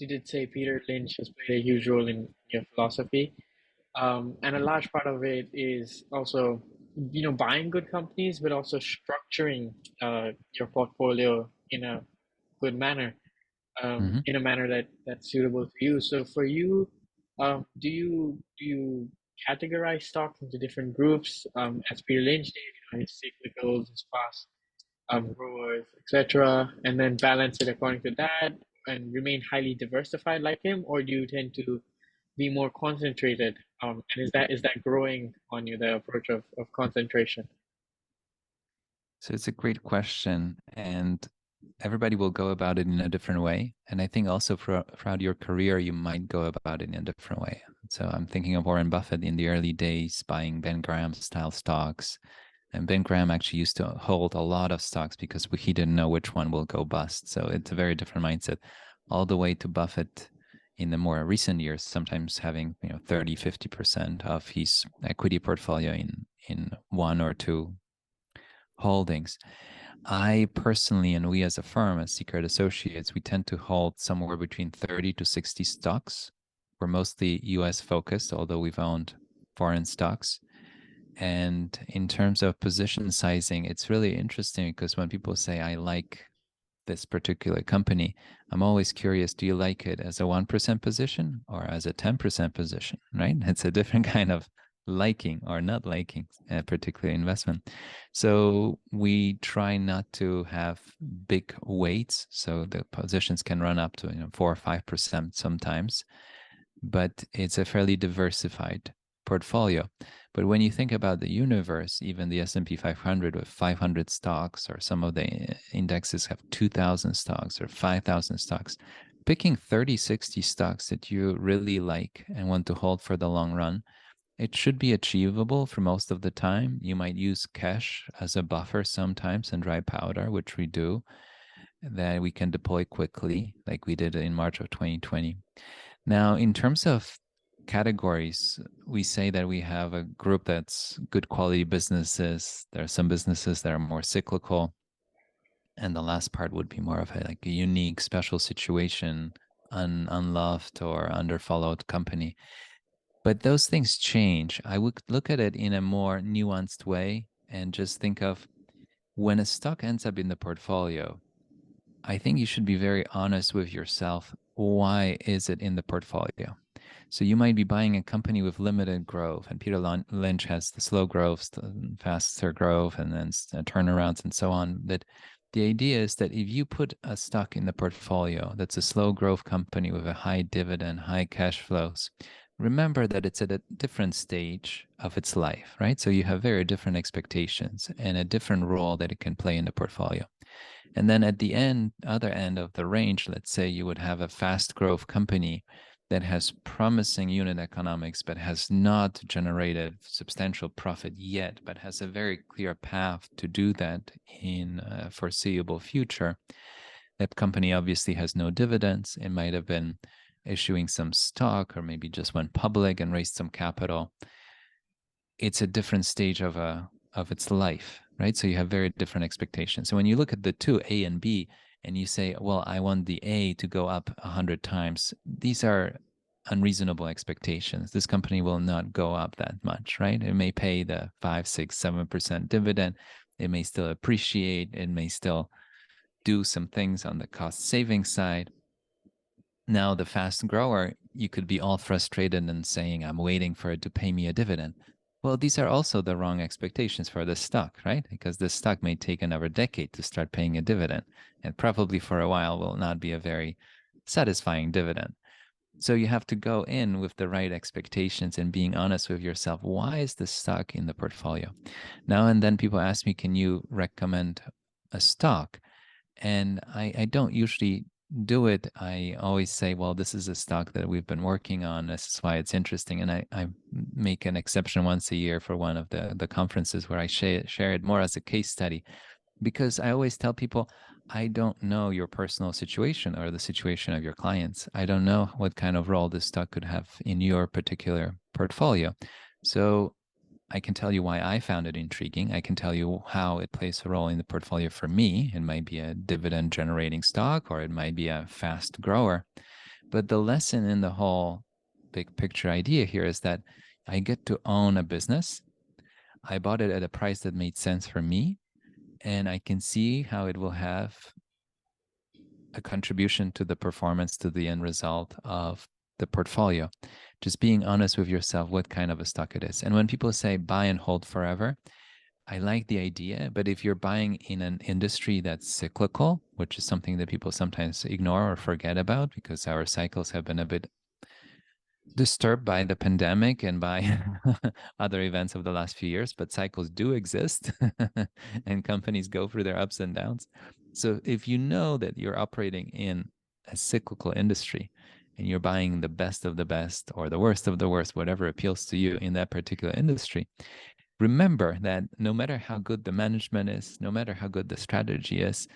you did say Peter Lynch has played a huge role in your philosophy. And a large part of it is also, buying good companies, but also structuring your portfolio in a good manner, Hmm. in a manner that's suitable to you. So for you, do you categorize stocks into different groups, as Peter Lynch did, his cyclicals, his fast growers, etc., and then balance it according to that and remain highly diversified like him, or do you tend to be more concentrated? And is that growing on you, the approach of concentration? So it's a great question, and everybody will go about it in a different way. And I think also throughout your career, you might go about it in a different way. So I'm thinking of Warren Buffett in the early days buying Ben Graham style stocks. And Ben Graham actually used to hold a lot of stocks because he didn't know which one will go bust. So it's a very different mindset, all the way to Buffett in the more recent years, sometimes having 30, 50% of his equity portfolio in one or two holdings. I personally, and we as a firm, as Secret Associates, we tend to hold somewhere between 30 to 60 stocks. We're mostly US focused, although we've owned foreign stocks. And in terms of position sizing, it's really interesting because when people say, I like this particular company, I'm always curious, do you like it as a 1% position or as a 10% position, right? It's a different kind of liking or not liking a particular investment. So we try not to have big weights. So the positions can run up to 4 or 5% sometimes, but it's a fairly diversified portfolio. But when you think about the universe, even the S&P 500 with 500 stocks, or some of the indexes have 2,000 stocks or 5,000 stocks, picking 30, 60 stocks that you really like and want to hold for the long run, it should be achievable for most of the time. You might use cash as a buffer sometimes and dry powder, which we do, that we can deploy quickly, like we did in March of 2020. Now, in terms of categories, we say that we have a group that's good quality businesses. There are some businesses that are more cyclical. And the last part would be more of a unique, special situation, unloved or underfollowed company. But those things change. I would look at it in a more nuanced way and just think of when a stock ends up in the portfolio, I think you should be very honest with yourself. Why is it in the portfolio? So you might be buying a company with limited growth, and Peter Lynch has the slow growth, faster growth, and then turnarounds and so on. That the idea is that if you put a stock in the portfolio that's a slow growth company with a high dividend, high cash flows, remember that it's at a different stage of its life, right? So you have very different expectations and a different role that it can play in the portfolio. And then at the other end of the range, let's say you would have a fast growth company that has promising unit economics, but has not generated substantial profit yet, but has a very clear path to do that in a foreseeable future. That company obviously has no dividends. It might have been issuing some stock or maybe just went public and raised some capital. It's a different stage of its life, right? So you have very different expectations. So when you look at the two, A and B, and you say, well, I want the A to go up 100 times, these are unreasonable expectations. This company will not go up that much, right? It may pay the 5, 6, 7% dividend. It may still appreciate. It may still do some things on the cost saving side. Now, the fast grower, you could be all frustrated and saying, I'm waiting for it to pay me a dividend. Well, these are also the wrong expectations for the stock, right? Because the stock may take another decade to start paying a dividend, and probably for a while will not be a very satisfying dividend. So you have to go in with the right expectations and being honest with yourself. Why is this stock in the portfolio? Now and then people ask me, can you recommend a stock? And I don't usually do it. I always say, well, this is a stock that we've been working on. This is why it's interesting. And I make an exception once a year for one of the conferences where I share it more as a case study, because I always tell people, I don't know your personal situation or the situation of your clients. I don't know what kind of role this stock could have in your particular portfolio. So I can tell you why I found it intriguing. I can tell you how it plays a role in the portfolio for me. It might be a dividend generating stock or it might be a fast grower. But the lesson in the whole big picture idea here is that I get to own a business. I bought it at a price that made sense for me, and I can see how it will have a contribution to the performance, to the end result of the portfolio. Just being honest with yourself what kind of a stock it is. And when people say buy and hold forever, I like the idea, but if you're buying in an industry that's cyclical, which is something that people sometimes ignore or forget about because our cycles have been a bit disturbed by the pandemic and by other events of the last few years, but cycles do exist and companies go through their ups and downs. So if you know that you're operating in a cyclical industry and you're buying the best of the best or the worst of the worst, whatever appeals to you in that particular industry, remember that no matter how good the management is, no matter how good the strategy is,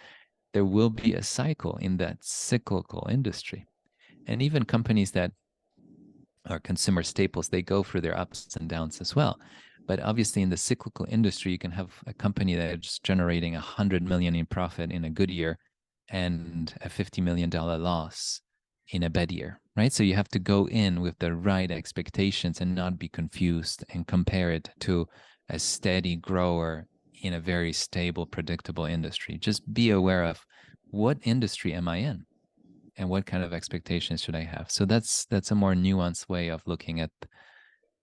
there will be a cycle in that cyclical industry. And even companies that are consumer staples, they go through their ups and downs as well. But obviously, in the cyclical industry, you can have a company that's generating 100 million in profit in a good year and a $50 million loss in a bad year, right? So you have to go in with the right expectations and not be confused and compare it to a steady grower in a very stable, predictable industry. Just be aware of what industry am I in? And what kind of expectations should I have? So that's a more nuanced way of looking at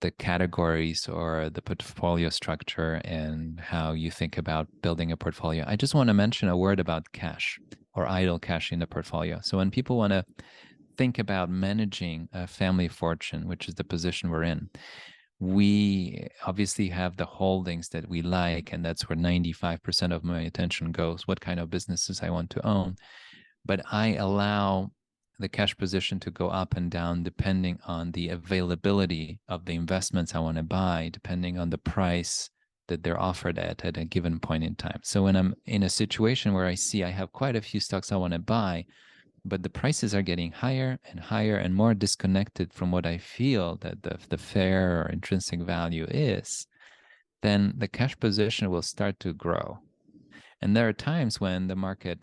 the categories or the portfolio structure and how you think about building a portfolio. I just want to mention a word about cash or idle cash in the portfolio. So when people want to think about managing a family fortune, which is the position we're in, we obviously have the holdings that we like, and that's where 95% of my attention goes. What kind of businesses I want to own, but I allow the cash position to go up and down depending on the availability of the investments I want to buy, depending on the price that they're offered at a given point in time. So when I'm in a situation where I see I have quite a few stocks I want to buy, but the prices are getting higher and higher and more disconnected from what I feel that the fair or intrinsic value is, then the cash position will start to grow. And there are times when the market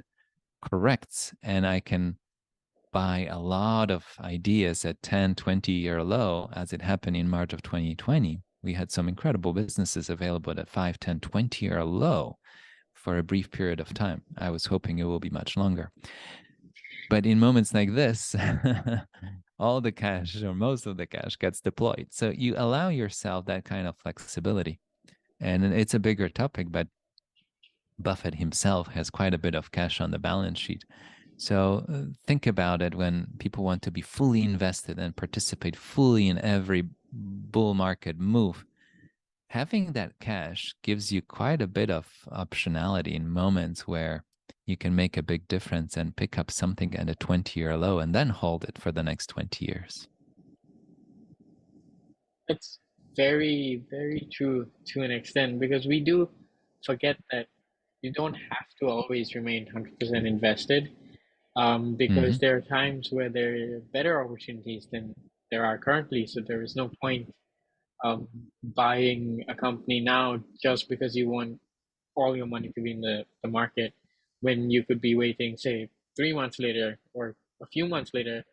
corrects and I can buy a lot of ideas at 10, 20-year low, as it happened in March of 2020. We had some incredible businesses available at 5, 10, 20-year low for a brief period of time. I was hoping it will be much longer. But in moments like this, all the cash or most of the cash gets deployed. So you allow yourself that kind of flexibility. And it's a bigger topic, but Buffett himself has quite a bit of cash on the balance sheet. So think about it when people want to be fully invested and participate fully in every bull market move. Having that cash gives you quite a bit of optionality in moments where you can make a big difference and pick up something at a 20-year low and then hold it for the next 20 years. It's very, very true to an extent because we do forget that you don't have to always remain 100% invested, because Mm-hmm. there are times where there are better opportunities than there are currently. So there is no point buying a company now just because you want all your money to be in the market when you could be waiting, say, 3 months later or a few months later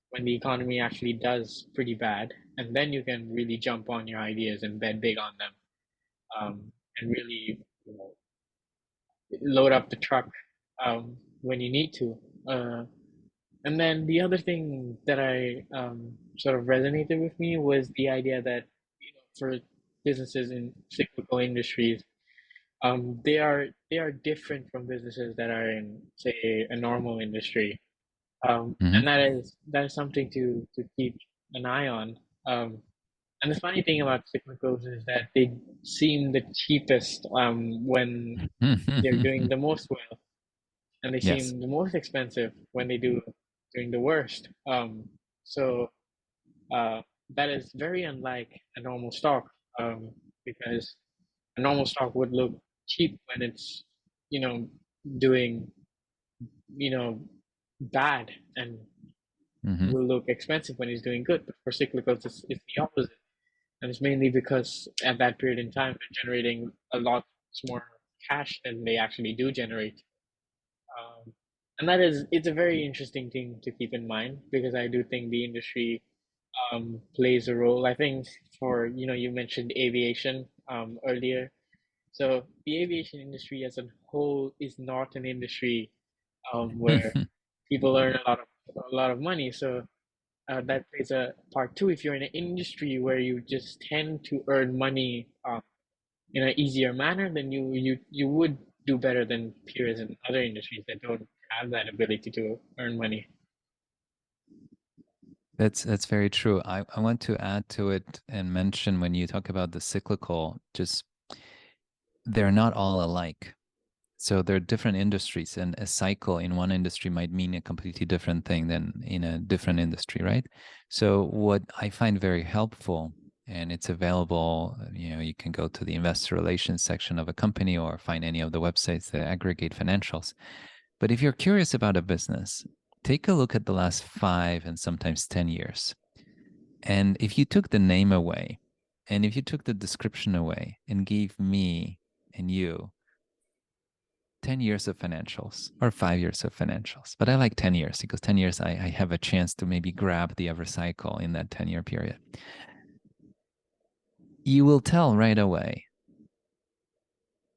when the economy actually does pretty bad. And then you can really jump on your ideas and bet big on them, and really, load up the truck when you need to. And then the other thing that I sort of resonated with me was the idea that for businesses in cyclical industries, they are different from businesses that are in, say, a normal industry, and Mm-hmm. that is something to keep an eye on. And the funny thing about cyclicals is that they seem the cheapest when they're doing the most well, and they Yes. seem the most expensive when they do doing the worst. So uh, that is very unlike a normal stock, because a normal stock would look cheap when it's you know doing you know bad, and Mm-hmm. will look expensive when it's doing good. But for cyclicals, it's the opposite, and it's mainly because at that period in time they're generating a lot more cash than they actually do generate. And that is, it's a very interesting thing to keep in mind because I do think the industry plays a role. I think for, you mentioned aviation earlier. So the aviation industry as a whole is not an industry where people earn a lot of money. So that plays a part too. If you're in an industry where you just tend to earn money in an easier manner, then you would do better than peers in other industries that don't have that ability to earn money. That's very true. I want to add to it and mention when you talk about the cyclical, just they're not all alike. So there are different industries, and a cycle in one industry might mean a completely different thing than in a different industry, right? So what I find very helpful, and it's available, you can go to the investor relations section of a company or find any of the websites that aggregate financials. But if you're curious about a business, take a look at the last 5 and sometimes 10 years. And if you took the name away, and if you took the description away and gave me and you 10 years of financials or 5 years of financials. But I like 10 years because 10 years I have a chance to maybe grab the ever cycle in that 10-year period. You will tell right away,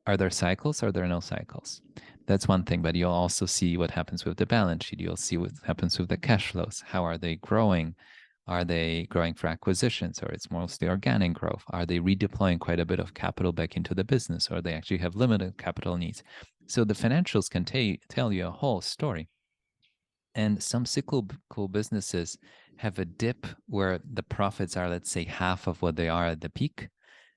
are there cycles or are there no cycles? That's one thing, but you'll also see what happens with the balance sheet. You'll see what happens with the cash flows. How are they growing? Are they growing for acquisitions or it's mostly organic growth? Are they redeploying quite a bit of capital back into the business or they actually have limited capital needs? So the financials can tell you a whole story. And some cyclical businesses have a dip where the profits are, let's say, half of what they are at the peak.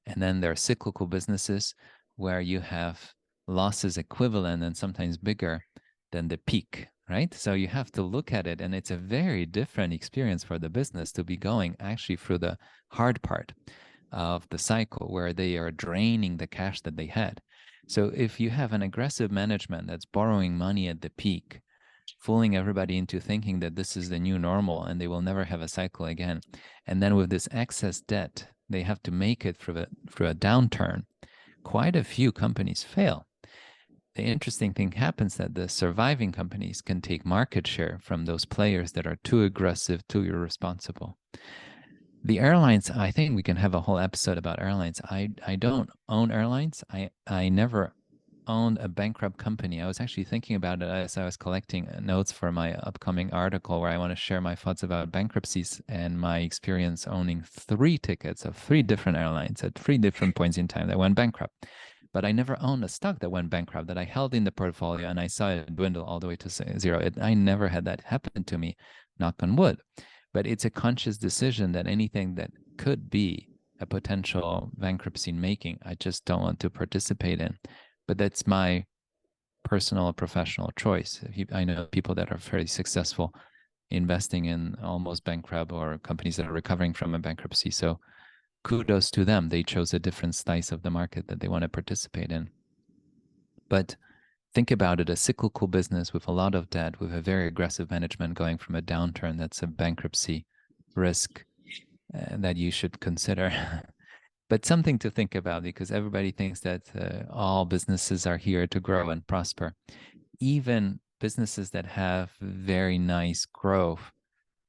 And then there are cyclical businesses where you have losses equivalent and sometimes bigger than the peak, right? So you have to look at it, and it's a very different experience for the business to be going actually through the hard part of the cycle where they are draining the cash that they had. So if you have an aggressive management that's borrowing money at the peak, fooling everybody into thinking that this is the new normal and they will never have a cycle again. And then with this excess debt, they have to make it through a downturn. Quite a few companies fail. The interesting thing happens that the surviving companies can take market share from those players that are too aggressive, too irresponsible. The airlines, I think we can have a whole episode about airlines. I don't own airlines. I never owned a bankrupt company. I was actually thinking about it as I was collecting notes for my upcoming article where I want to share my thoughts about bankruptcies and my experience owning 3 tickets of 3 different airlines at 3 different points in time that went bankrupt. But I never owned a stock that went bankrupt that I held in the portfolio and I saw it dwindle all the way to zero. I never had that happen to me, knock on wood. But it's a conscious decision that anything that could be a potential bankruptcy making, I just don't want to participate in. But that's my personal or professional choice. I know people that are very successful investing in almost bankrupt or companies that are recovering from a bankruptcy. So kudos to them. They chose a different slice of the market that they want to participate in. But think about it, a cyclical business with a lot of debt, with a very aggressive management going from a downturn, that's a bankruptcy risk that you should consider. But something to think about because everybody thinks that all businesses are here to grow and prosper. Even businesses that have very nice growth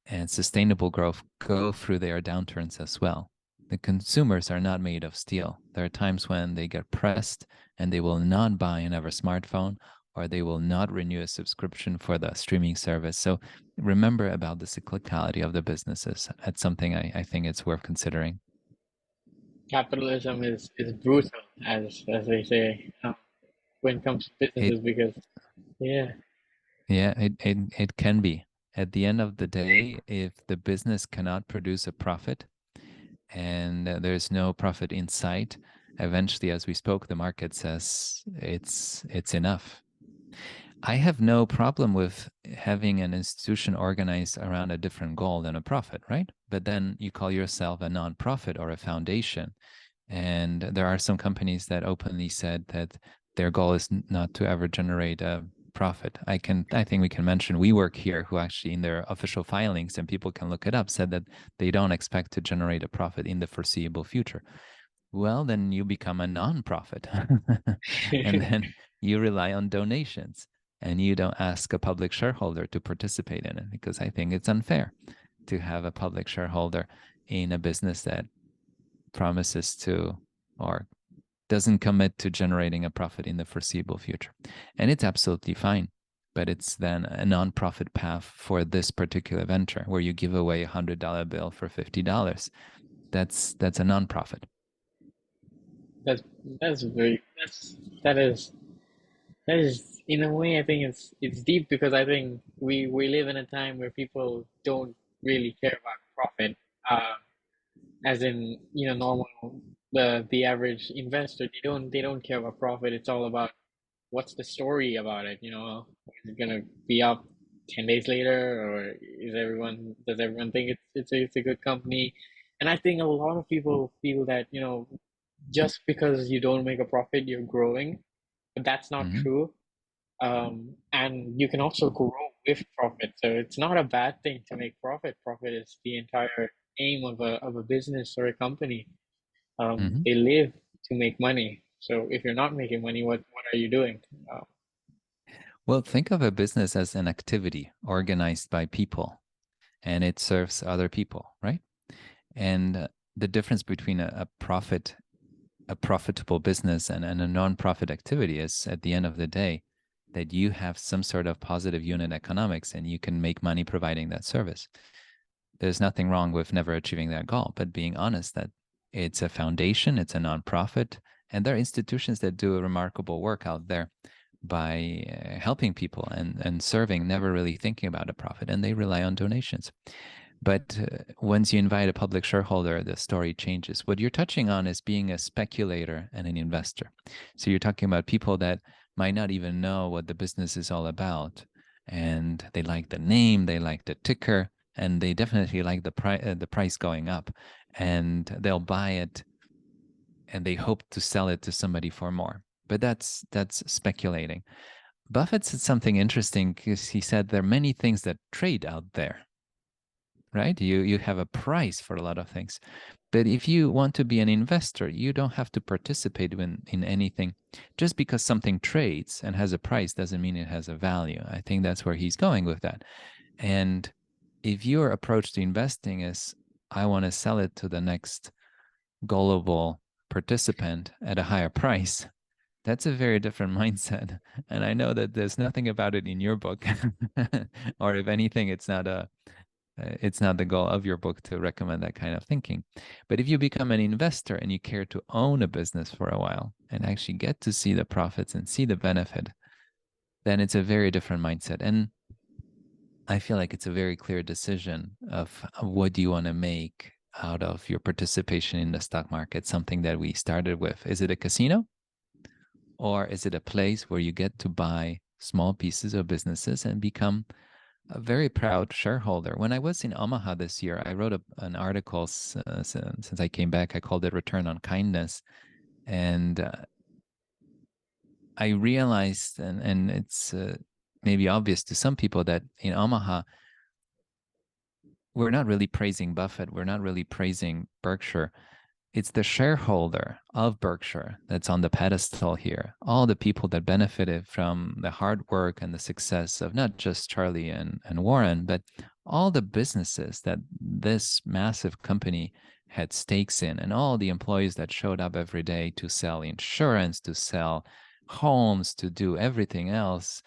and sustainable growth go through their downturns as well. The consumers are not made of steel. There are times when they get pressed and they will not buy another smartphone or they will not renew a subscription for the streaming service. So remember about the cyclicality of the businesses. That's something I think it's worth considering. Capitalism is brutal, as they say, when it comes to It businesses, because yeah, Yeah, it can be. At the end of the day, if the business cannot produce a profit and there's no profit in sight, eventually, as we spoke, the market says it's enough. I have no problem with having an institution organized around a different goal than a profit, right? But then you call yourself a nonprofit or a foundation. And there are some companies that openly said that their goal is not to ever generate a profit. I think we can mention WeWork here, who actually in their official filings, and people can look it up, said that they don't expect to generate a profit in the foreseeable future. Well, then you become a nonprofit, and then you rely on donations. and you don't ask a public shareholder to participate in it, because I think it's unfair to have a public shareholder in a business that promises to or doesn't commit to generating a profit in the foreseeable future. And it's absolutely fine. But it's then a non-profit path for this particular venture where you give away $100 bill for $50. That's a non-profit. That's that's very that is that is in a way I think it's deep because I think we live in a time where people don't really care about profit. Uh, as in normal the average investor they don't care about profit. It's all about what's the story about it. Is it gonna be up 10 days later, or does everyone think it's a good company? And I think a lot of people feel that just because you don't make a profit you're growing, but that's not Mm-hmm. true. And you can also grow with profit. So it's not a bad thing to make profit. Profit is the entire aim of a business or a company. Mm-hmm. They live to make money. So if you're not making money, what are you doing? Uh, Well, think of a business as an activity organized by people, and it serves other people, right? And the difference between a profitable business and a non-profit activity is at the end of the day that you have some sort of positive unit economics and you can make money providing that service. There's nothing wrong with never achieving that goal, but being honest that it's a foundation, it's a nonprofit, and there are institutions that do a remarkable work out there by helping people and serving, never really thinking about a profit, and they rely on donations. But once you invite a public shareholder, the story changes. What you're touching on is being a speculator and an investor. So you're talking about people that might not even know what the business is all about. And they like the name, they like the ticker, and they definitely like the price going up. And they'll buy it and they hope to sell it to somebody for more. But that's speculating. Buffett said something interesting because he said there are many things that trade out there, right? You have a price for a lot of things. But if you want to be an investor, you don't have to participate in anything. Just because something trades and has a price doesn't mean it has a value. I think that's where he's going with that. And if your approach to investing is, I want to sell it to the next gullible participant at a higher price, that's a very different mindset. And I know that there's nothing about it in your book, or if anything, it's not the goal of your book to recommend that kind of thinking. But if you become an investor and you care to own a business for a while and actually get to see the profits and see the benefit, then it's a very different mindset. And I feel like it's a very clear decision of what do you want to make out of your participation in the stock market, something that we started with. Is it a casino, or is it a place where you get to buy small pieces of businesses and become a very proud shareholder? When I was in Omaha this year, I wrote an article since I came back. I called it Return on Kindness. And I realized, and it's maybe obvious to some people, that in Omaha, we're not really praising Buffett. We're not really praising Berkshire. It's the shareholder of Berkshire that's on the pedestal here. All the people that benefited from the hard work and the success of not just Charlie and Warren, but all the businesses that this massive company had stakes in, and all the employees that showed up every day to sell insurance, to sell homes, to do everything else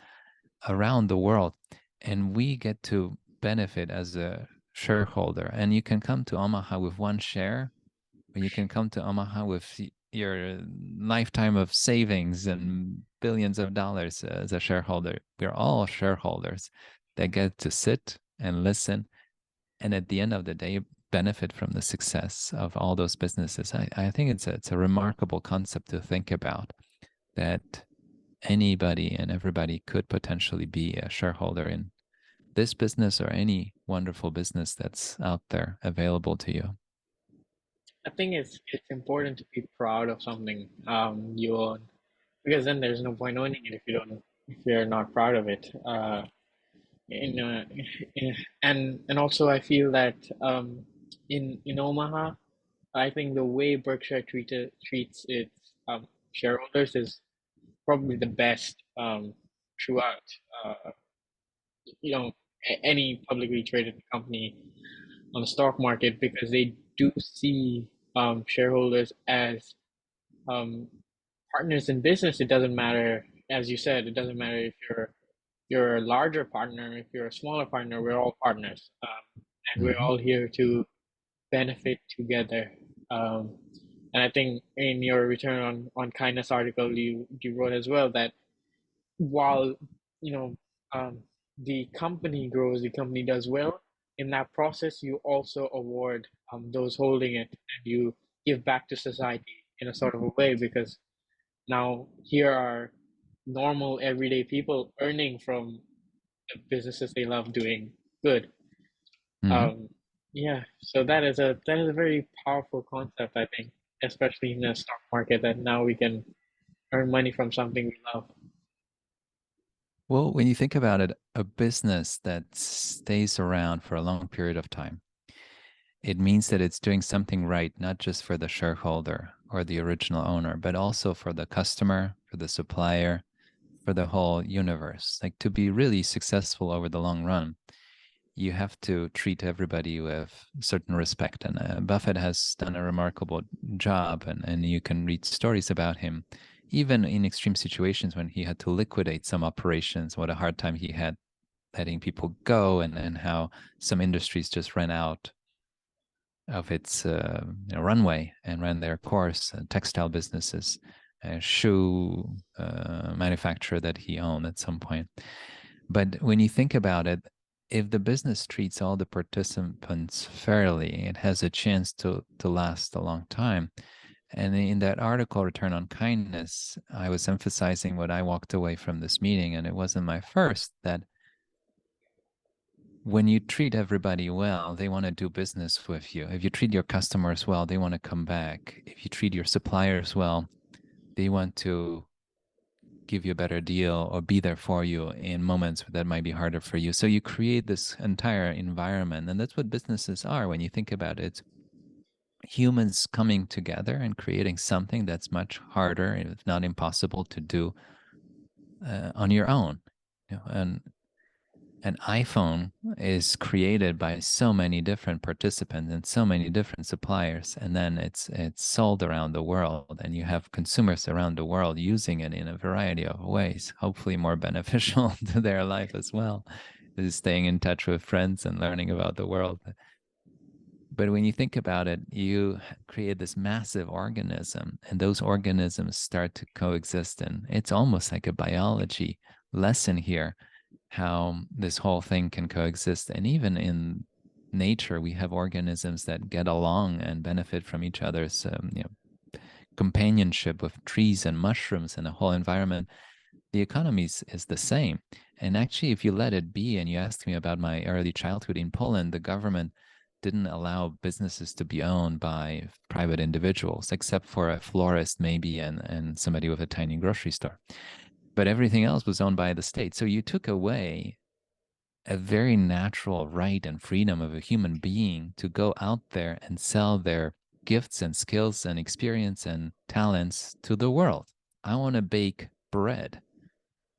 around the world. And we get to benefit as a shareholder. And you can come to Omaha with one share, or you can come to Omaha with your lifetime of savings and billions of dollars as a shareholder. We're all shareholders that get to sit and listen, and at the end of the day, benefit from the success of all those businesses. I think it's a remarkable concept to think about, that anybody and everybody could potentially be a shareholder in this business or any wonderful business that's out there available to you. I think it's important to be proud of something you own, because then there's no point owning it if you're not proud of it. In, uh, and also I feel that in Omaha, I think the way Berkshire treats its shareholders is probably the best. throughout, uh, you know, any publicly traded company on the stock market, because they do see shareholders as um, partners in business. It doesn't matter, as you said, it doesn't matter if you're a larger partner, if you're a smaller partner. We're all partners, and we're Hmm. all here to benefit together. Um, and I think in your return on kindness article, you wrote as well that while you know um, the company grows, the company does well. In that process, you also award those holding it, and you give back to society in a sort of a way, because now here are normal everyday people earning from the businesses they love doing good. Hmm. Um, yeah, so that is a very powerful concept, I think, especially in the stock market, that now we can earn money from something we love. Well, when you think about it, a business that stays around for a long period of time, it means that it's doing something right, not just for the shareholder or the original owner, but also for the customer, for the supplier, for the whole universe. Like to be really successful over the long run, you have to treat everybody with certain respect. And Buffett has done a remarkable job, and you can read stories about him, even in extreme situations when he had to liquidate some operations, what a hard time he had letting people go, and how some industries just ran out of its runway and ran their course. Textile businesses, a shoe manufacturer that he owned at some point. But when you think about it, if the business treats all the participants fairly, it has a chance to last a long time. And in that article, Return on Kindness, I was emphasizing what I walked away from this meeting, and it wasn't my first, that when you treat everybody well, they want to do business with you. If you treat your customers well, they want to come back. If you treat your suppliers well, they want to give you a better deal or be there for you in moments that might be harder for you. So you create this entire environment. And that's what businesses are when you think about it. It's humans coming together and creating something that's much harder, if not impossible, to do on your own. And an iPhone is created by so many different participants and so many different suppliers, and then it's sold around the world, and you have consumers around the world using it in a variety of ways, hopefully more beneficial to their life as well, is staying in touch with friends and learning about the world. But when you think about it, you create this massive organism, and those organisms start to coexist. And it's almost like a biology lesson here, how this whole thing can coexist. And even in nature, we have organisms that get along and benefit from each other's companionship with trees and mushrooms and the whole environment. The economy is the same. And actually, if you let it be, and you asked me about my early childhood in Poland, the government didn't allow businesses to be owned by private individuals, except for a florist maybe and somebody with a tiny grocery store. But everything else was owned by the state. So you took away a very natural right and freedom of a human being to go out there and sell their gifts and skills and experience and talents to the world. I want to bake bread,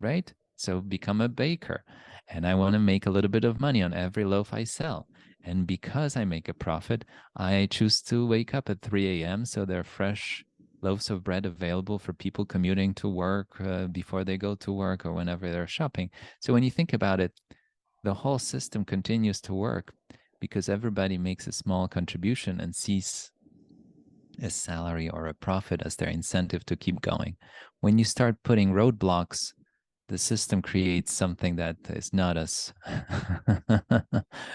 right? So become a baker. And I want to make a little bit of money on every loaf I sell. And because I make a profit, I choose to wake up at 3 a.m. so there are fresh loaves of bread available for people commuting to work before they go to work or whenever they're shopping. So when you think about it, the whole system continues to work because everybody makes a small contribution and sees a salary or a profit as their incentive to keep going. When you start putting roadblocks, the system creates something that is not as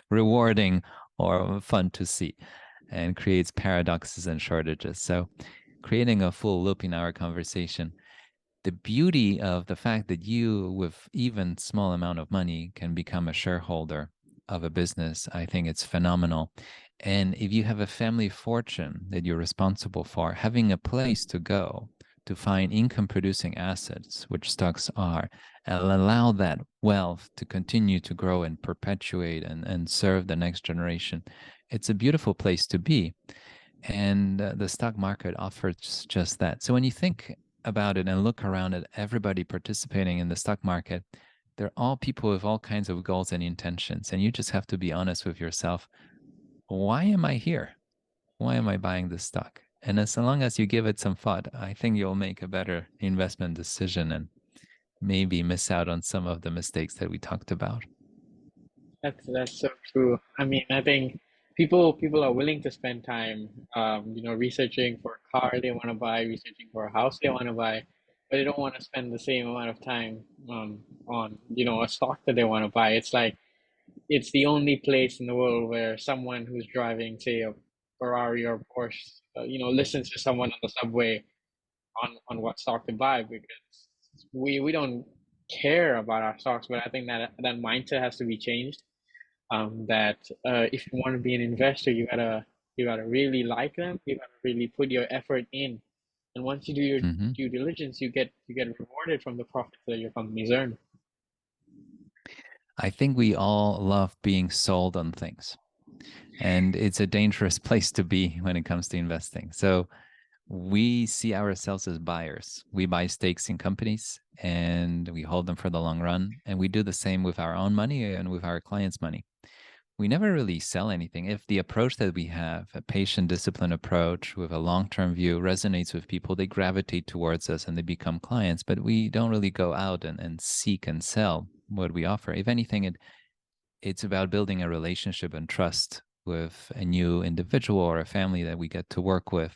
rewarding or fun to see and creates paradoxes and shortages. So, creating a full loop in our conversation, the beauty of the fact that you, with even small amount of money, can become a shareholder of a business, I think it's phenomenal. And if you have a family fortune that you're responsible for, having a place to go to find income producing assets, which stocks are, and allow that wealth to continue to grow and perpetuate and serve the next generation, it's a beautiful place to be. And the stock market offers just that. So when you think about it and look around at everybody participating in the stock market, they're all people with all kinds of goals and intentions. And you just have to be honest with yourself. Why am I here? Why am I buying this stock? And as long as you give it some thought, I think you'll make a better investment decision and maybe miss out on some of the mistakes that we talked about. That's so true. I mean, I think people are willing to spend time, researching for a car they want to buy, researching for a house they want to buy, but they don't want to spend the same amount of time on a stock that they want to buy. It's like it's the only place in the world where someone who's driving, say, a Ferrari or Porsche, listens to someone on the subway on what stock to buy because we don't care about our stocks. But I think that mindset has to be changed. That if you want to be an investor, you gotta really like them. You gotta really put your effort in, and once you do your Hmm. due diligence, you get rewarded from the profits that your companies earn. I think we all love being sold on things, and it's a dangerous place to be when it comes to investing. So we see ourselves as buyers. We buy stakes in companies and we hold them for the long run. And we do the same with our own money and with our clients' money. We never really sell anything. If the approach that we have, a patient discipline approach with a long term view, resonates with people, they gravitate towards us and they become clients. But we don't really go out and seek and sell what we offer. If anything, it's about building a relationship and trust with a new individual or a family that we get to work with,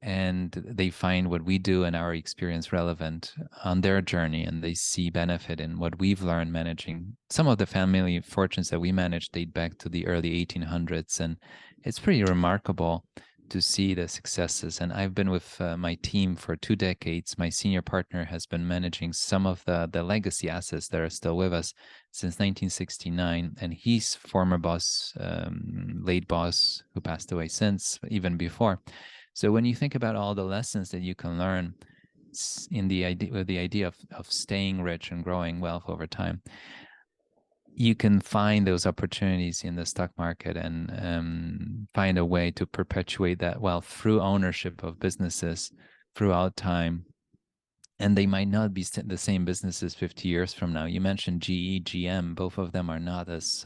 and they find what we do and our experience relevant on their journey, and they see benefit in what we've learned managing. Some of the family fortunes that we manage date back to the early 1800s, and it's pretty remarkable to see the successes. And I've been with my team for 2 decades. My senior partner has been managing some of the legacy assets that are still with us since 1969, and he's former boss, late boss, who passed away since, even before. So when you think about all the lessons that you can learn in the idea of staying rich and growing wealth over time, you can find those opportunities in the stock market and find a way to perpetuate that wealth through ownership of businesses throughout time. And they might not be the same businesses 50 years from now. You mentioned GE, GM, both of them are not as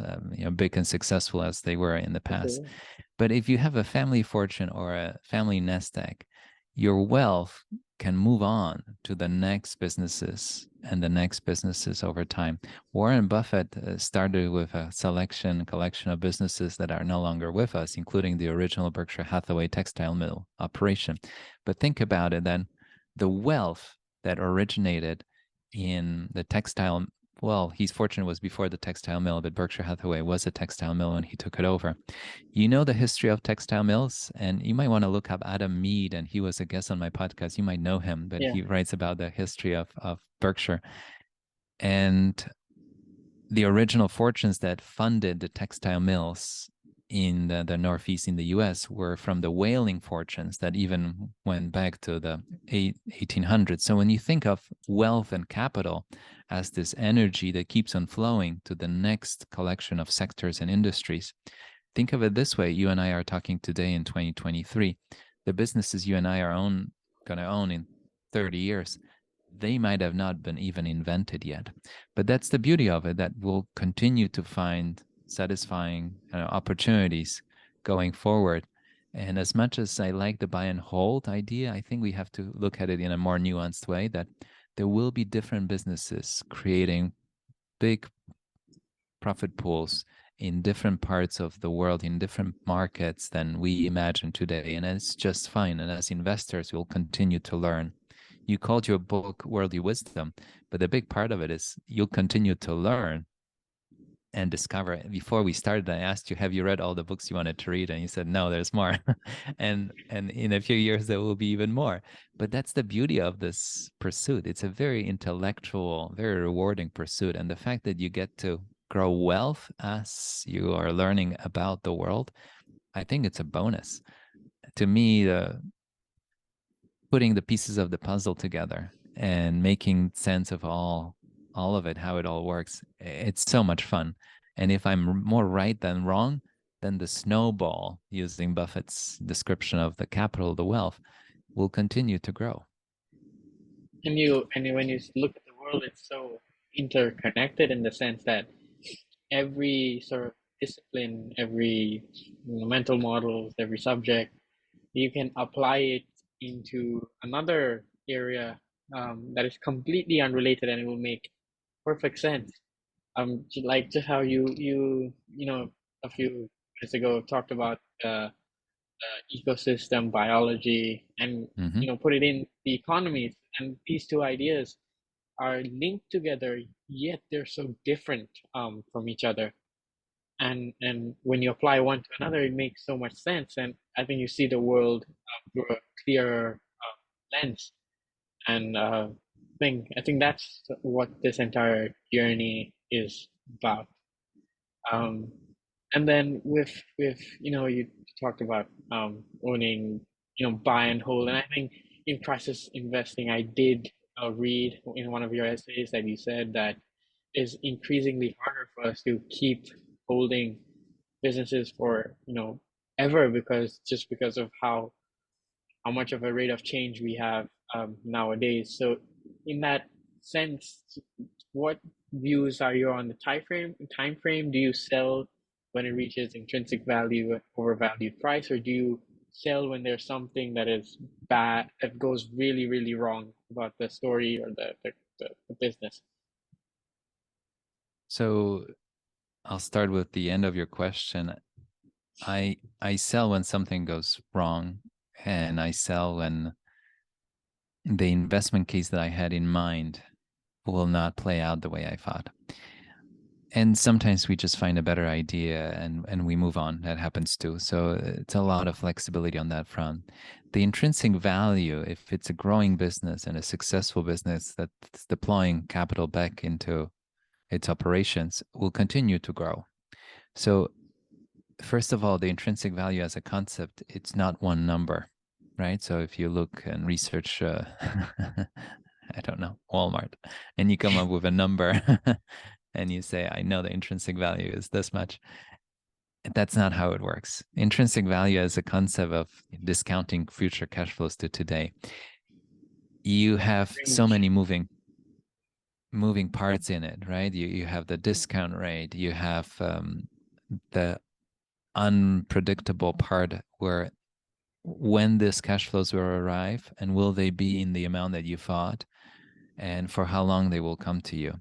big and successful as they were in the past. Absolutely. But if you have a family fortune or a family nest egg, your wealth can move on to the next businesses and the next businesses over time. Warren Buffett started with a collection of businesses that are no longer with us, including the original Berkshire Hathaway textile mill operation. But think about it then, the wealth that originated in the textile, well, he's fortunate was before the textile mill, but Berkshire Hathaway was a textile mill when he took it over. You know the history of textile mills, and you might want to look up Adam Mead, and he was a guest on my podcast. You might know him, but Yeah. he writes about the history of Berkshire. And the original fortunes that funded the textile mills in the Northeast in the US were from the whaling fortunes that even went back to the 1800s. So when you think of wealth and capital as this energy that keeps on flowing to the next collection of sectors and industries, think of it this way. You and I are talking today in 2023. The businesses you and I are going to own in 30 years, they might have not been even invented yet. But that's the beauty of it, that we'll continue to find satisfying opportunities going forward. And as much as I like the buy and hold idea, I think we have to look at it in a more nuanced way, that there will be different businesses creating big profit pools in different parts of the world, in different markets than we imagine today. And it's just fine. And as investors, we'll continue to learn. You called your book Worldly Wisdom, but the big part of it is you'll continue to learn and discover. Before we started, I asked you, have you read all the books you wanted to read? And you said, no, there's more. and in a few years, there will be even more. But that's the beauty of this pursuit. It's a very intellectual, very rewarding pursuit. And the fact that you get to grow wealth as you are learning about the world, I think it's a bonus. To me, putting the pieces of the puzzle together and making sense of all of it, how it all works, it's so much fun. And if I'm more right than wrong, then the snowball, using Buffett's description of the capital, the wealth, will continue to grow. and when you look at the world, it's so interconnected in the sense that every sort of discipline, every mental models, every subject, you can apply it into another area that is completely unrelated, and it will make perfect sense. Like just how a few minutes ago talked about ecosystem biology, and Hmm. put it in the economies, and these two ideas are linked together, yet they're so different from each other. And when you apply one to another, it makes so much sense. And I think you see the world through a clearer lens. And I think that's what this entire journey is about. Um, and then with you talked about owning, buy and hold. And I think in crisis investing, I did read in one of your essays that you said that is increasingly harder for us to keep holding businesses for ever, because of how much of a rate of change we have nowadays. So in that sense, what views are you on the time frame? Do you sell when it reaches intrinsic value at overvalued price, or do you sell when there's something that is bad, that goes really, really wrong about the story or the business? So I'll start with the end of your question. I sell when something goes wrong, and I sell when the investment case that I had in mind will not play out the way I thought. And sometimes we just find a better idea and we move on. That happens too. So it's a lot of flexibility on that front. The intrinsic value, if it's a growing business and a successful business that's deploying capital back into its operations, will continue to grow. So first of all, the intrinsic value as a concept, it's not one number, right? So if you look and research, I don't know, Walmart, and you come up with a number and you say, I know the intrinsic value is this much. That's not how it works. Intrinsic value as a concept of discounting future cash flows to today. You have so Range. many moving parts in it, right? You have the discount rate, you have the unpredictable part where when these cash flows will arrive and will they be in the amount that you thought and for how long they will come to you.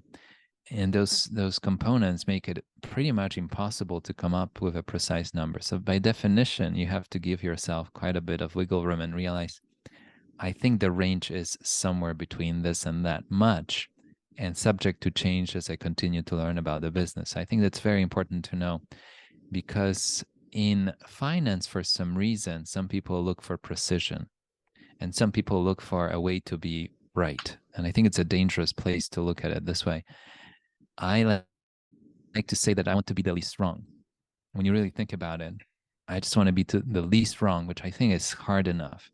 And those components make it pretty much impossible to come up with a precise number. So by definition, you have to give yourself quite a bit of wiggle room and realize, I think the range is somewhere between this and that much, and subject to change as I continue to learn about the business. I think that's very important to know, because in finance, for some reason, some people look for precision and some people look for a way to be right. And I think it's a dangerous place to look at it this way. I like to say that I want to be the least wrong. When you really think about it, I just want to be the least wrong, which I think is hard enough.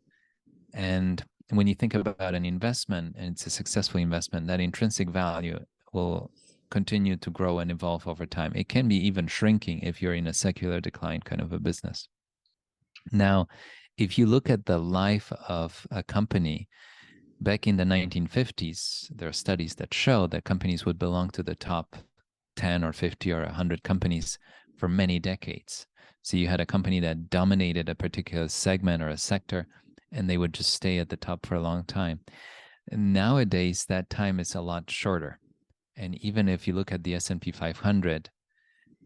And when you think about an investment and it's a successful investment, that intrinsic value will continue to grow and evolve over time. It can be even shrinking if you're in a secular decline kind of a business. Now, if you look at the life of a company, back in the 1950s, there are studies that show that companies would belong to the top 10 or 50 or 100 companies for many decades. So you had a company that dominated a particular segment or a sector, and they would just stay at the top for a long time. And nowadays, that time is a lot shorter. And even if you look at the S&P 500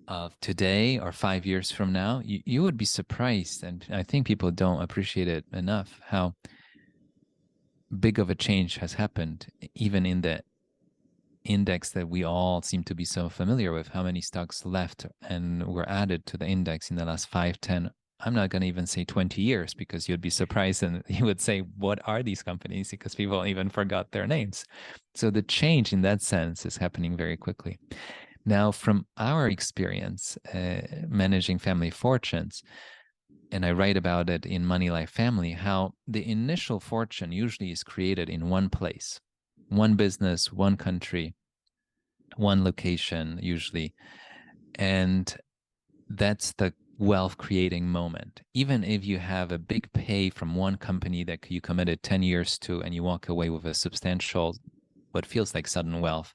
of today or 5 years from now, you would be surprised. And I think people don't appreciate it enough how big of a change has happened, even in the index that we all seem to be so familiar with, how many stocks left and were added to the index in the last 5, 10, I'm not going to even say 20 years, because you'd be surprised and you would say, what are these companies? Because people even forgot their names. So the change in that sense is happening very quickly. Now, from our experience managing family fortunes, and I write about it in Money Life Family, how the initial fortune usually is created in one place, one business, one country, one location, usually. And that's the wealth creating moment. Even if you have a big pay from one company that you committed 10 years to and you walk away with a substantial, what feels like sudden wealth,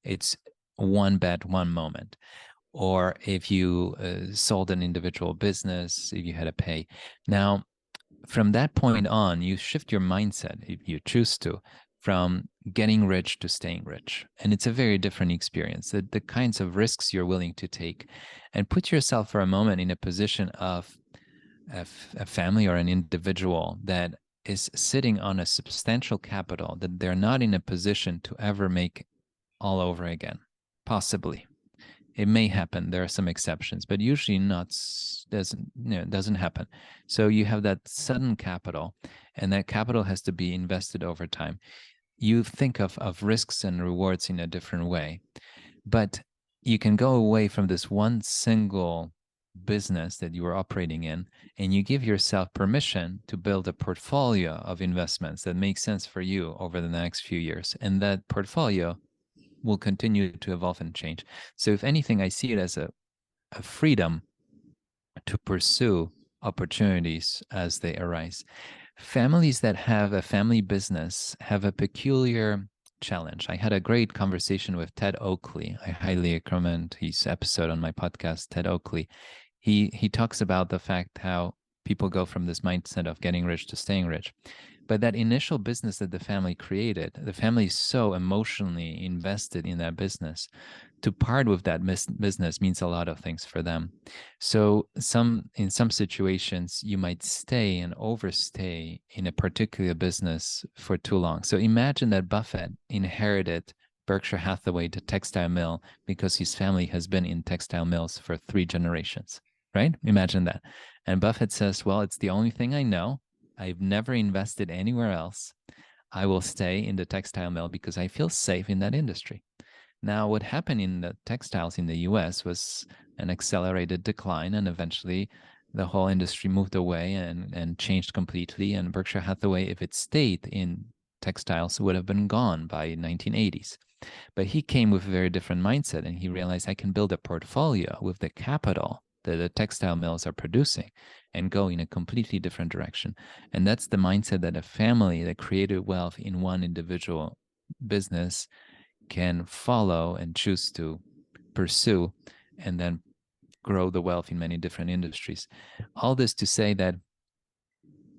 it's one bet, one moment. Or if you sold an individual business, if you had to pay. Now, from that point on, you shift your mindset, if you choose to, from getting rich to staying rich. And it's a very different experience. The kinds of risks you're willing to take, and put yourself for a moment in a position of a family or an individual that is sitting on a substantial capital that they're not in a position to ever make all over again. Possibly. It may happen. There are some exceptions, but usually not. Doesn't happen. So you have that sudden capital, and that capital has to be invested over time. You think of risks and rewards in a different way, but you can go away from this one single business that you are operating in, and you give yourself permission to build a portfolio of investments that make sense for you over the next few years, and that portfolio will continue to evolve and change. So, if anything, I see it as a freedom to pursue opportunities as they arise. Families that have a family business have a peculiar challenge. I had a great conversation with Ted Oakley. I highly recommend his episode on my podcast, Ted Oakley. He talks about the fact how people go from this mindset of getting rich to staying rich. But that initial business that the family created, the family is so emotionally invested in that business. To part with that business means a lot of things for them. So in some situations, you might stay and overstay in a particular business for too long. So imagine that Buffett inherited Berkshire Hathaway, the textile mill, because his family has been in textile mills for 3 generations, right? Imagine that. And Buffett says, well, it's the only thing I know. I've never invested anywhere else. I will stay in the textile mill because I feel safe in that industry. Now, what happened in the textiles in the US was an accelerated decline, and eventually the whole industry moved away and changed completely. And Berkshire Hathaway, if it stayed in textiles, would have been gone by 1980s. But he came with a very different mindset, and he realized I can build a portfolio with the capital that the textile mills are producing and go in a completely different direction. And that's the mindset that a family that created wealth in one individual business can follow and choose to pursue, and then grow the wealth in many different industries. All this to say that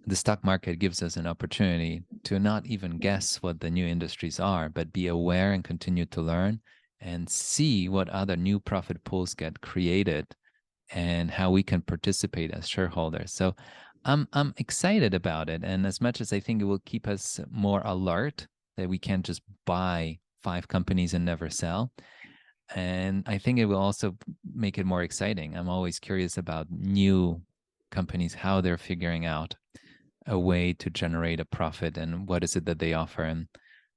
the stock market gives us an opportunity to not even guess what the new industries are, but be aware and continue to learn and see what other new profit pools get created and how we can participate as shareholders. So I'm excited about it. And as much as I think it will keep us more alert, that we can't just buy 5 companies and never sell. And I think it will also make it more exciting. I'm always curious about new companies, how they're figuring out a way to generate a profit and what is it that they offer. And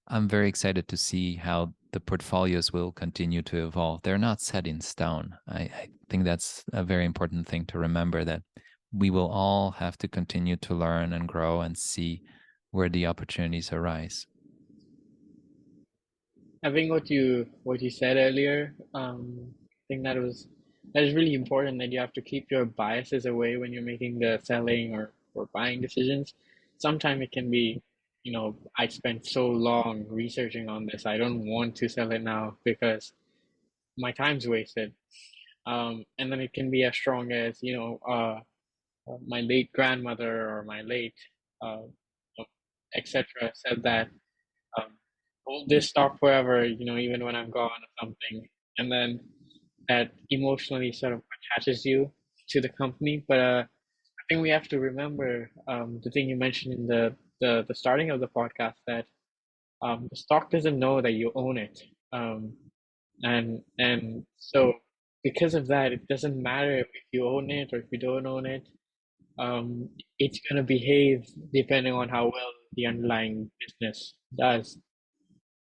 I'm very excited to see how the portfolios will continue to evolve. They're not set in stone. I think that's a very important thing to remember, that we will all have to continue to learn and grow and see where the opportunities arise. I think what you said earlier, I think that is really important, that you have to keep your biases away when you're making the selling or buying decisions. Sometimes it can be, I spent so long researching on this. I don't want to sell it now because my time's wasted. And then it can be as strong as, my late grandmother or my late, uh, etc. said that um, hold this stock forever, even when I'm gone or something. And then that emotionally sort of attaches you to the company. But I think we have to remember the thing you mentioned in the starting of the podcast, that the stock doesn't know that you own it. And so because of that, it doesn't matter if you own it or if you don't own it. It's going to behave depending on how well the underlying business does.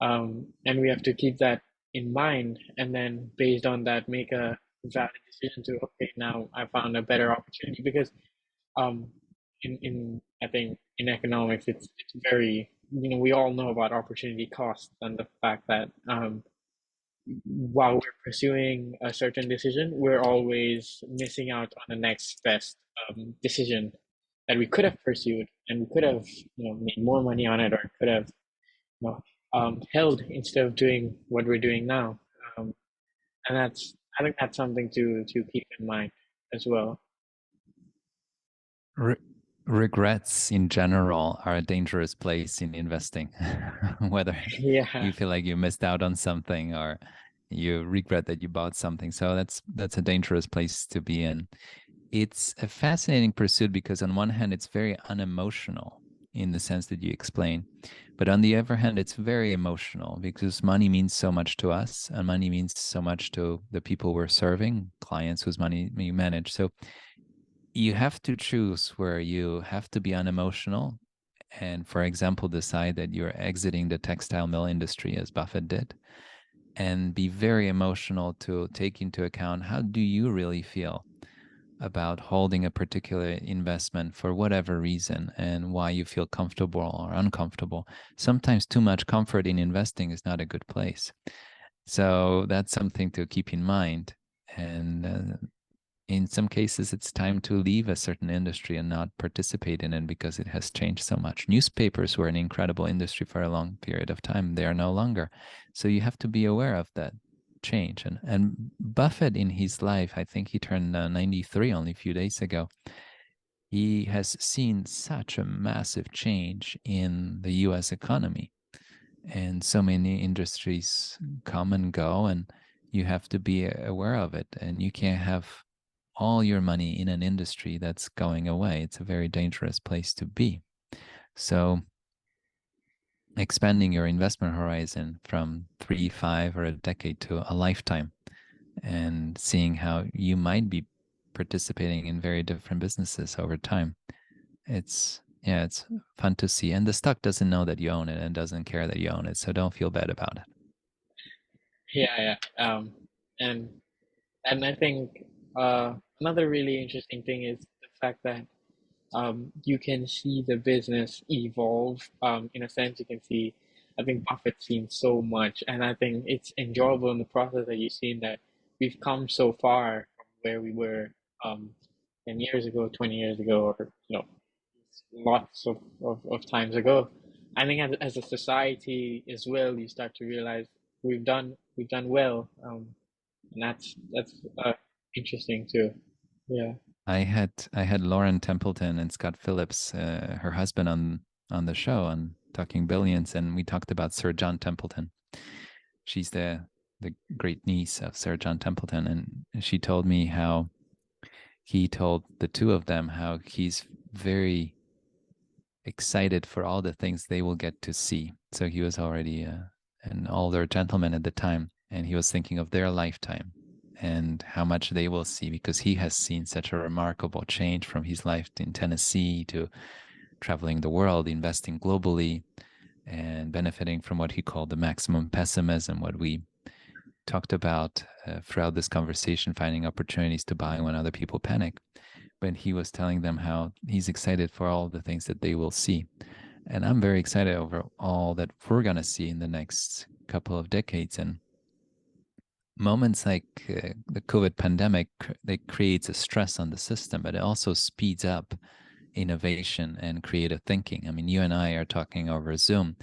And we have to keep that in mind, and then based on that, make a valid decision to, okay, now I found a better opportunity. Because um, in I think in economics, it's very, we all know about opportunity cost and the fact that while we're pursuing a certain decision, we're always missing out on the next best decision that we could have pursued, and we could have, made more money on it, or could have, you know, held instead of doing what we're doing now. Um, and I think that's something to keep in mind as well. Re- Regrets in general are a dangerous place in investing. Whether Yeah, you feel like you missed out on something or you regret that you bought something. So that's a dangerous place to be in. It's a fascinating pursuit because on one hand it's very unemotional in the sense that you explain, but on the other hand it's very emotional because money means so much to us and money means so much to the people we're serving, clients whose money we manage. So you have to choose where you have to be unemotional and, for example, decide that you're exiting the textile mill industry as Buffett did, and be very emotional to take into account how do you really feel about holding a particular investment for whatever reason and why you feel comfortable or uncomfortable. Sometimes too much comfort in investing is not a good place. So that's something to keep in mind. And in some cases, it's time to leave a certain industry and not participate in it because it has changed so much. Newspapers were an incredible industry for a long period of time. They are no longer. So you have to be aware of that change. And Buffett in his life, I think he turned 93 only a few days ago. He has seen such a massive change in the US economy. And so many industries come and go, and you have to be aware of it. And you can't have all your money in an industry that's going away. It's a very dangerous place to be. So, expanding your investment horizon from 3, 5, or a decade to a lifetime and seeing how you might be participating in very different businesses over time. Yeah, it's fun to see. And the stock doesn't know that you own it and doesn't care that you own it. So don't feel bad about it. yeah, yeah. And I think another really interesting thing is the fact that you can see the business evolve. In a sense, you can see, I think Buffett's seen so much, and I think it's enjoyable in the process that you've seen that we've come so far from where we were 10 years ago, 20 years ago, or lots of times ago. I think as a society as well, you start to realize we've done well, and that's interesting too. Yeah. I had Lauren Templeton and Scott Phillips, her husband, on the show on Talking Billions, and we talked about Sir John Templeton. She's the great niece of Sir John Templeton, and she told me how he told the two of them how he's very excited for all the things they will get to see. So he was already an older gentleman at the time, and he was thinking of their lifetime and how much they will see because he has seen such a remarkable change from his life in Tennessee to traveling the world, investing globally, and benefiting from what he called the maximum pessimism, what we talked about throughout this conversation, finding opportunities to buy when other people panic. But he was telling them how he's excited for all the things that they will see. And I'm very excited over all that we're going to see in the next couple of decades. And moments like the COVID pandemic, they creates a stress on the system, but it also speeds up innovation and creative thinking. I mean, you and I are talking over Zoom.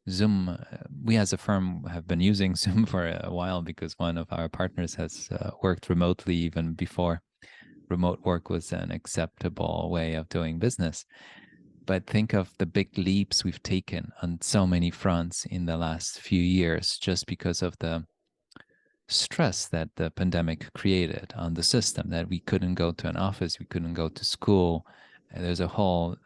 Zoom, we as a firm have been using Zoom for a while because one of our partners has worked remotely even before remote work was an acceptable way of doing business. But think of the big leaps we've taken on so many fronts in the last few years just because of the stress that the pandemic created on the system, that we couldn't go to an office, we couldn't go to school. And there's a whole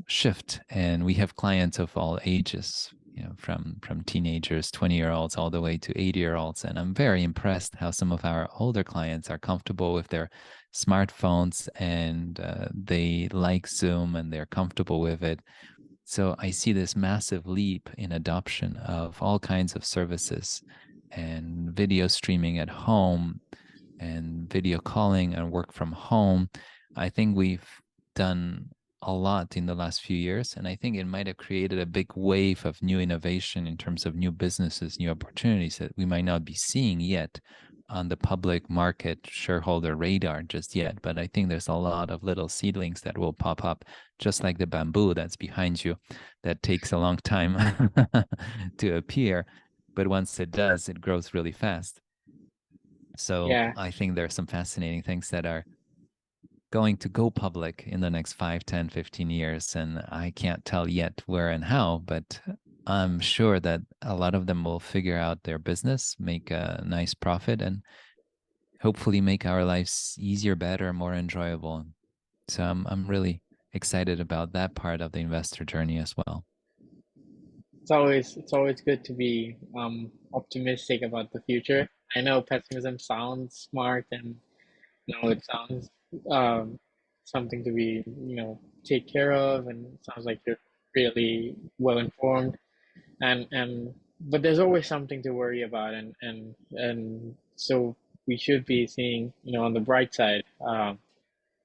shift, and we have clients of all ages, from teenagers, 20-year-olds, all the way to 80-year-olds. And I'm very impressed how some of our older clients are comfortable with their smartphones and they like Zoom and they're comfortable with it. So I see this massive leap in adoption of all kinds of services and video streaming at home and video calling and work from home. I think we've done a lot in the last few years. And I think it might have created a big wave of new innovation in terms of new businesses, new opportunities that we might not be seeing yet on the public market shareholder radar just yet. But I think there's a lot of little seedlings that will pop up, just like the bamboo that's behind you, that takes a long time to appear. But once it does, it grows really fast. So Yeah, I think there are some fascinating things that are going to go public in the next 5, 10, 15 years. And I can't tell yet where and how, but I'm sure that a lot of them will figure out their business, make a nice profit, and hopefully make our lives easier, better, more enjoyable. So I'm really excited about that part of the investor journey as well. it's always good to be optimistic about the future. I know pessimism sounds smart, and it sounds um, something to be take care of, and it sounds like you're really well informed. And but there's always something to worry about, and so we should be seeing on the bright side.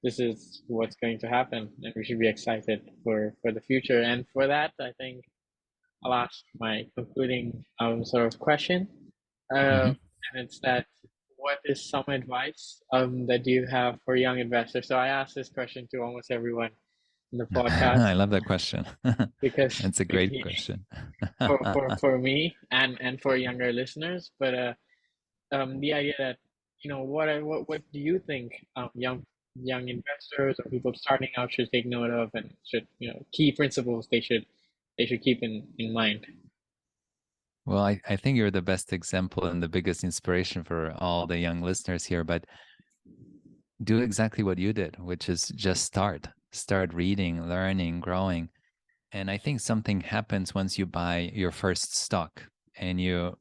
This is what's going to happen, and we should be excited for the future. And for that, I think I'll ask my concluding sort of question, Mm-hmm. and it's that what is some advice that you have for young investors? So I ask this question to almost everyone in the podcast I love that question. because It's a great question. for me and for younger listeners, but the idea that what do you think young investors or people starting out should take note of, and should key principles they should keep in mind. Well, I think you're the best example and the biggest inspiration for all the young listeners here. But do exactly what you did, which is just start reading, learning, growing. And I think something happens once you buy your first stock and you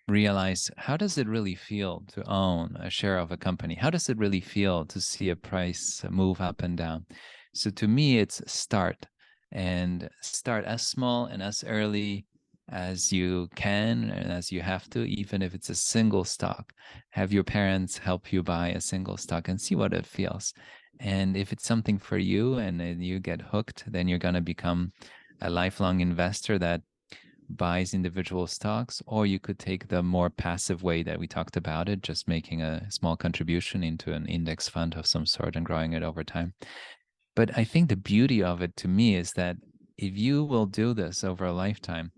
realize, how does it really feel to own a share of a company? How does it really feel to see a price move up and down? So to me, it's start as small and as early as you can and as you have to, even if it's a single stock. Have your parents help you buy a single stock and see what it feels. And if it's something for you and then you get hooked, then you're going to become a lifelong investor that buys individual stocks, or you could take the more passive way that we talked about it, just making a small contribution into an index fund of some sort and growing it over time. But I think the beauty of it to me is that if you will do this over a lifetime,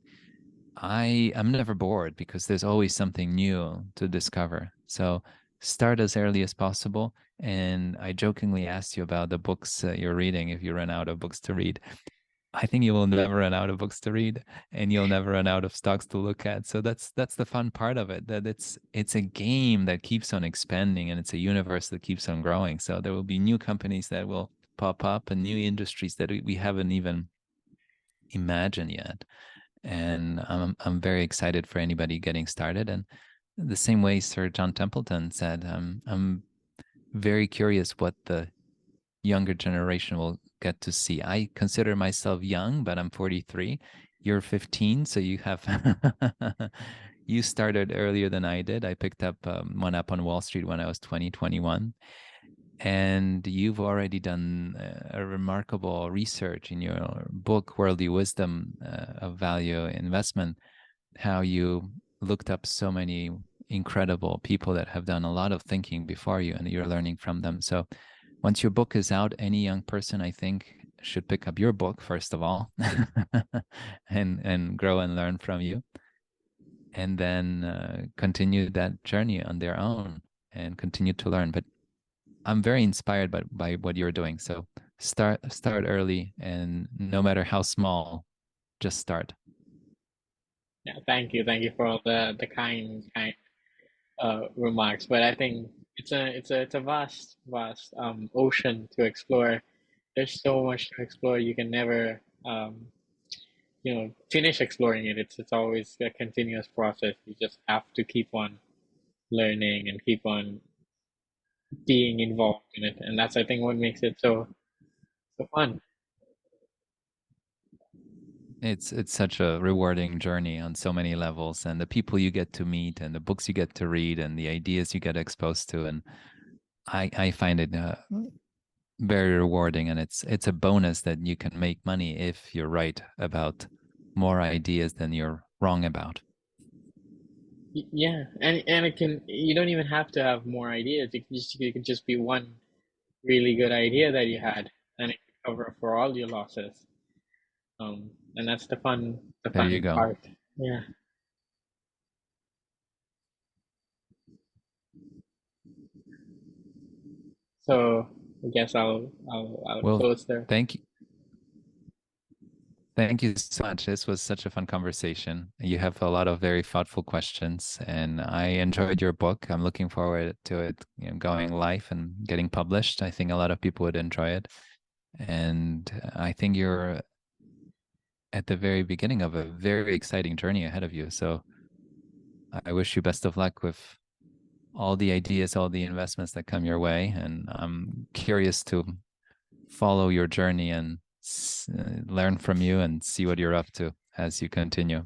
I'm never bored because there's always something new to discover. So start as early as possible. And I jokingly asked you about the books you're reading if you run out of books to read. I think you will never run out of books to read and you'll never run out of stocks to look at. So that's the fun part of it, that it's a game that keeps on expanding and it's a universe that keeps on growing. So there will be new companies that will pop up and new industries that we haven't even imagined yet. And I'm very excited for anybody getting started. And the same way Sir John Templeton said, I'm very curious what the younger generation will get to see. I consider myself young, but I'm 43. You're 15, so you have you started earlier than I did. I picked up one up on Wall Street when I was 20, 21. And you've already done a remarkable research in your book, Worldly Wisdom of Value Investment, how you looked up so many incredible people that have done a lot of thinking before you and you're learning from them. So once your book is out, any young person, I think, should pick up your book, first of all, and grow and learn from you, and then continue that journey on their own and continue to learn. But I'm very inspired by what you're doing. So start early, and no matter how small, just start. Yeah, thank you for all the kind remarks. But I think it's a vast ocean to explore. There's so much to explore. You can never finish exploring it. It's always a continuous process. You just have to keep on learning and keep on being involved in it, and that's, I think, what makes it so fun. It's such a rewarding journey on so many levels, and the people you get to meet and the books you get to read and the ideas you get exposed to, and I find it very rewarding, and it's a bonus that you can make money if you're right about more ideas than you're wrong about. Yeah, and it can, you don't even have to have more ideas. It could just be one really good idea that you had, and it could cover for all your losses. And that's the There you fun go. part. Yeah. So I guess I'll Well, close there. thank you. Thank you so much. This was such a fun conversation. You have a lot of very thoughtful questions, and I enjoyed your book. I'm looking forward to it, going live and getting published. I think a lot of people would enjoy it. And I think you're at the very beginning of a very exciting journey ahead of you. So I wish you best of luck with all the ideas, all the investments that come your way. And I'm curious to follow your journey and learn from you and see what you're up to as you continue.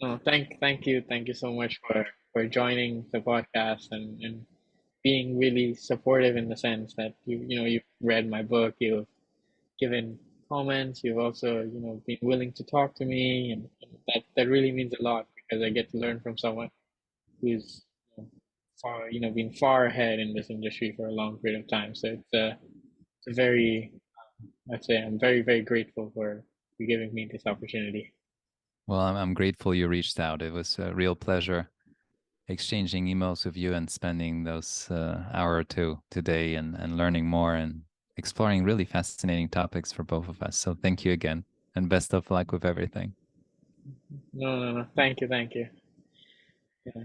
No, thank you so much for joining the podcast and being really supportive in the sense that you've read my book, you've given comments, you've also been willing to talk to me, and that really means a lot because I get to learn from someone who's been far ahead in this industry for a long period of time. So it's a very, I'd say I'm very, very grateful for you giving me this opportunity. Well, I'm grateful you reached out. It was a real pleasure exchanging emails with you and spending those hour or two today and learning more and exploring really fascinating topics for both of us. So thank you again and best of luck with everything. No, no, no. Thank you, thank you. Yeah.